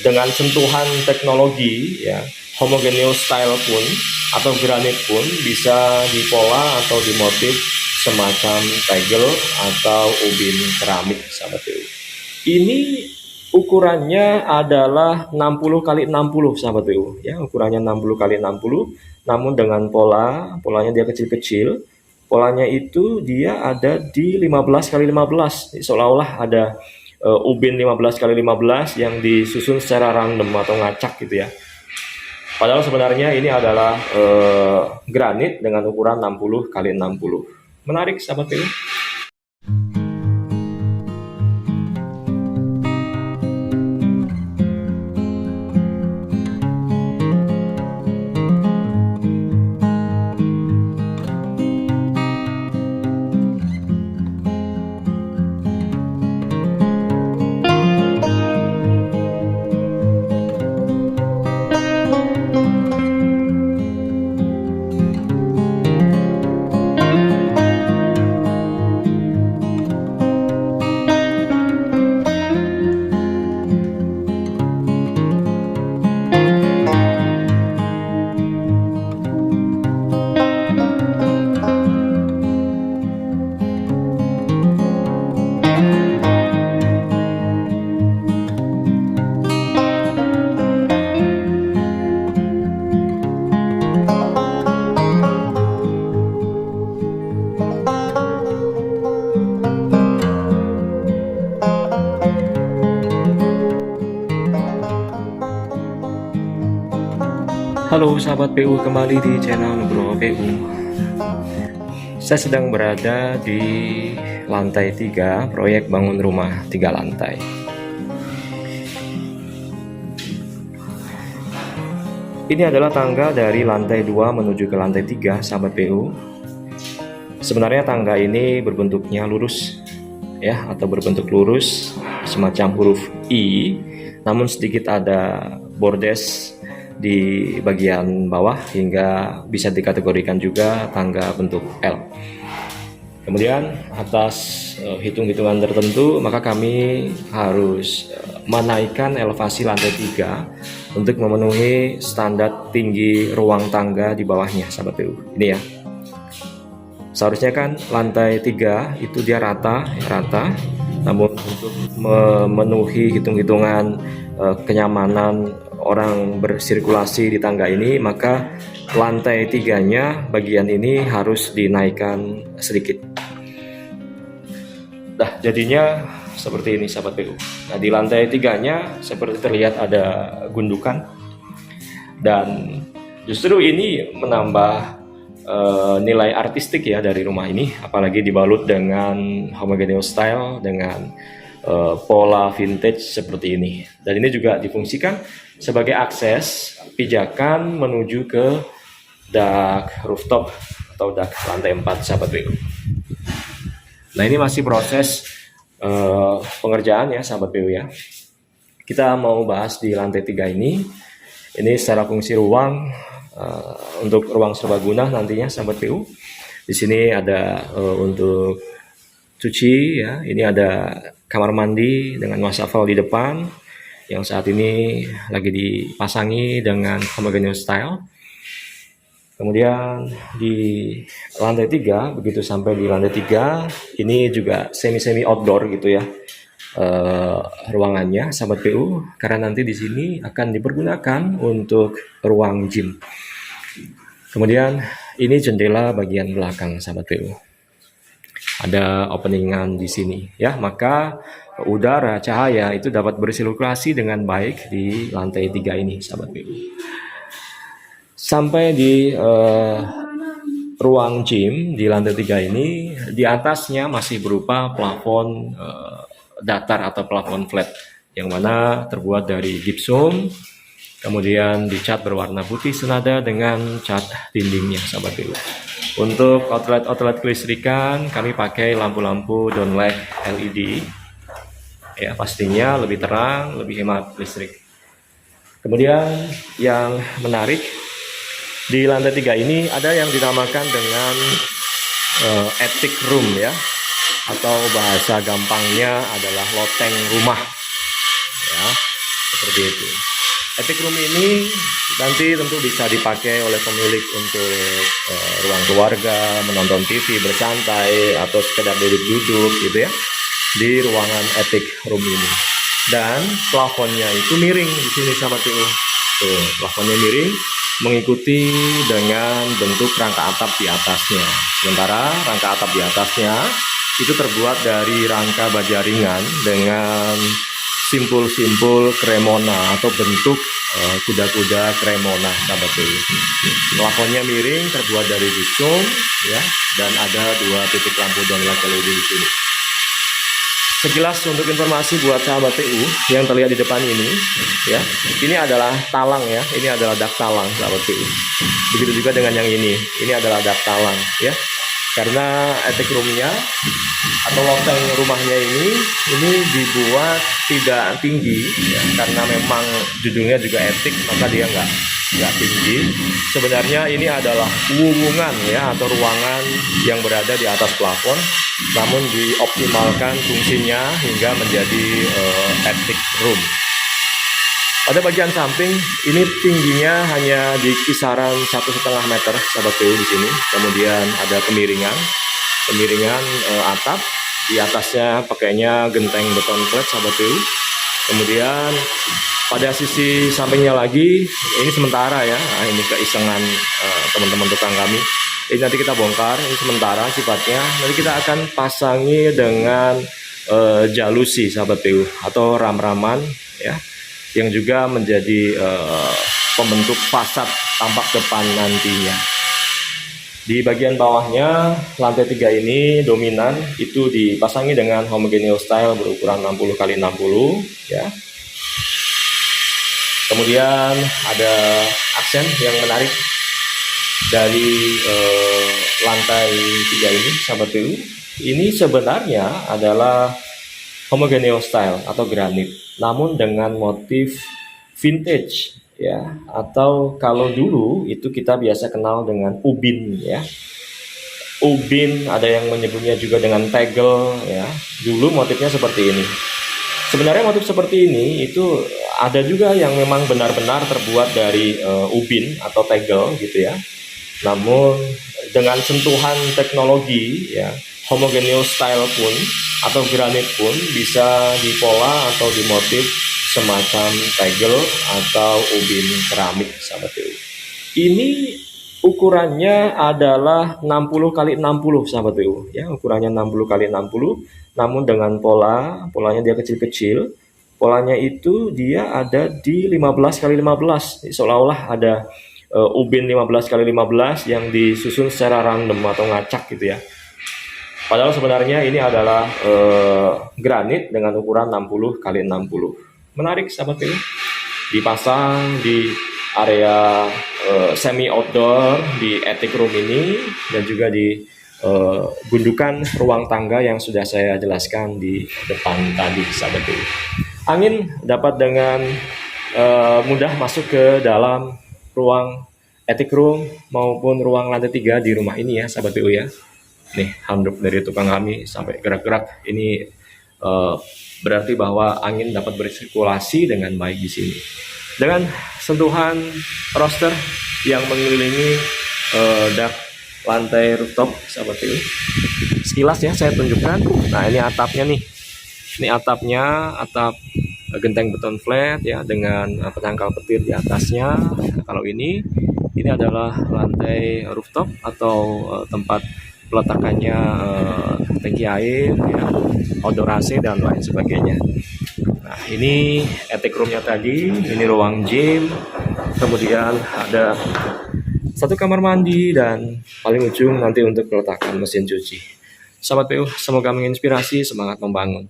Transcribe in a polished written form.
dengan sentuhan teknologi ya, homogeneous style pun atau granit pun bisa dipola atau dimotif semacam tegel atau ubin keramik sahabat PU. Ini ukurannya adalah 60 kali 60 sahabat PU ya, ukurannya 60 kali 60, namun dengan polanya dia kecil-kecil. Polanya itu dia ada di 15 kali 15, seolah-olah ada ubin 15 kali 15 yang disusun secara random atau ngacak gitu ya. Padahal sebenarnya ini adalah granit dengan ukuran 60 kali 60. Menarik sahabat PU. Halo sahabat PU, kembali di channel Nugroho PU. Saya sedang berada di lantai 3 proyek bangun rumah 3 lantai. Ini adalah tangga dari lantai 2 menuju ke lantai 3 sahabat PU. Sebenarnya tangga ini berbentuknya lurus ya, atau berbentuk lurus semacam huruf I, namun sedikit ada bordes di bagian bawah hingga bisa dikategorikan juga tangga bentuk L. Kemudian atas hitung-hitungan tertentu maka kami harus menaikkan elevasi lantai 3 untuk memenuhi standar tinggi ruang tangga di bawahnya sahabat PU. Ini ya. Seharusnya kan lantai 3 itu dia rata, namun untuk memenuhi hitung-hitungan kenyamanan orang bersirkulasi di tangga ini, maka lantai 3-nya bagian ini harus dinaikkan sedikit. Nah, jadinya seperti ini sahabat PU. Nah, di lantai 3-nya seperti terlihat ada gundukan, dan justru ini menambah nilai artistik ya dari rumah ini, apalagi dibalut dengan homogeneous style dengan pola vintage seperti ini. Dan ini juga difungsikan sebagai akses pijakan menuju ke dak rooftop atau dak lantai 4 sahabat PU. Nah, ini masih proses pengerjaan ya sahabat PU ya. Kita mau bahas di lantai 3 ini. Ini secara fungsi ruang untuk ruang serbaguna nantinya sahabat PU. Di sini ada untuk cuci ya. Ini ada kamar mandi dengan wastafel di depan yang saat ini lagi dipasangi dengan homogeneous style. Kemudian di lantai 3, begitu sampai di lantai 3, ini juga semi outdoor gitu ya ruangannya sahabat PU, karena nanti di sini akan dipergunakan untuk ruang gym. Kemudian ini jendela bagian belakang sahabat PU. Ada openingan di sini ya, maka udara cahaya itu dapat bersirkulasi dengan baik di lantai 3 ini sahabat PU. Sampai di ruang gym di lantai 3 ini, di atasnya masih berupa plafon datar atau plafon flat yang mana terbuat dari gipsum, kemudian dicat berwarna putih senada dengan cat dindingnya sahabat PU. Untuk outlet kelistrikan kami pakai lampu-lampu downlight LED ya, pastinya lebih terang, lebih hemat listrik. Kemudian yang menarik di lantai 3 ini ada yang dinamakan dengan attic room ya, atau bahasa gampangnya adalah loteng rumah ya. seperti itu. Attic room ini nanti tentu bisa dipakai oleh pemilik untuk ruang keluarga, menonton TV bersantai, atau sekedar duduk-duduk gitu ya di ruangan attic room ini. Dan plafonnya itu miring di sini sahabat PU. Tuh, plafonnya miring mengikuti dengan bentuk rangka atap di atasnya. Sementara rangka atap di atasnya itu terbuat dari rangka baja ringan dengan simpul-simpul cremona atau bentuk kuda-kuda cremona sahabat PU. Plafonnya miring, terbuat dari gypsum ya, dan ada 2 titik lampu downlight LED di sini. Sekilas untuk informasi buat sahabat PU yang terlihat di depan ini ya, ini adalah talang ya, ini adalah dak talang sahabat PU. Begitu juga dengan yang ini adalah dak talang ya. Karena attic roomnya atau loteng rumahnya ini dibuat tidak tinggi ya, karena memang judulnya juga attic, maka dia nggak tinggi. Sebenarnya ini adalah wuwungan ya, atau ruangan yang berada di atas plafon, namun dioptimalkan fungsinya hingga menjadi attic room. Pada bagian samping ini tingginya hanya di kisaran 1,5 meter sahabat PU di sini. Kemudian ada kemiringan atap, di atasnya pakainya genteng beton flat sahabat PU. Kemudian pada sisi sampingnya lagi ini sementara ya, nah, ini keisengan teman-teman tukang kami. Ini nanti kita bongkar, ini sementara sifatnya. Nanti kita akan pasangi dengan jalusi sahabat PU atau ram-raman ya, yang juga menjadi pembentuk fasad tampak depan nantinya. Di bagian bawahnya lantai 3 ini dominan itu dipasangi dengan homogeneous style berukuran 60 x 60 ya. Kemudian ada aksen yang menarik dari lantai 3 ini sahabat PU. Ini sebenarnya adalah homogeneous style atau granit, namun dengan motif vintage ya, atau kalau dulu itu kita biasa kenal dengan ubin ya. Ubin, ada yang menyebutnya juga dengan tegel ya. Dulu motifnya seperti ini. Sebenarnya motif seperti ini itu ada juga yang memang benar-benar terbuat dari ubin atau tegel gitu ya. Namun dengan sentuhan teknologi ya, homogeneous style pun atau granit pun bisa dipola atau dimotif semacam tegel atau ubin keramik sahabat PU. Ini ukurannya adalah 60 x 60 sahabat PU ya, ukurannya 60 x 60, namun dengan polanya dia kecil-kecil. Polanya itu dia ada di 15 x 15, seolah-olah ada ubin 15 x 15 yang disusun secara random atau ngacak gitu ya. Padahal sebenarnya ini adalah granit dengan ukuran 60 x 60. Menarik sahabat PU. Dipasang di area semi outdoor di attic room ini, dan juga di gundukan ruang tangga yang sudah saya jelaskan di depan tadi sahabat PU. Angin dapat dengan mudah masuk ke dalam ruang attic room maupun ruang lantai 3 di rumah ini ya sahabat PU ya. Nih, handuk dari tukang kami sampai gerak-gerak. Ini berarti bahwa angin dapat bersirkulasi dengan baik di sini. Dengan sentuhan roster yang mengelilingi dak lantai rooftop sahabat PU. Sekilas ya saya tunjukkan. Nah, ini atapnya nih. Ini atapnya, atap genteng beton flat ya, dengan penangkal petir di atasnya. Nah, kalau ini adalah lantai rooftop atau tempat peletakannya tangki air ya, outdoor AC dan lain sebagainya. Nah, ini attic roomnya tadi, ini ruang gym, kemudian ada satu kamar mandi, dan paling ujung nanti untuk peletakan mesin cuci. Sahabat PU, semoga menginspirasi, semangat membangun.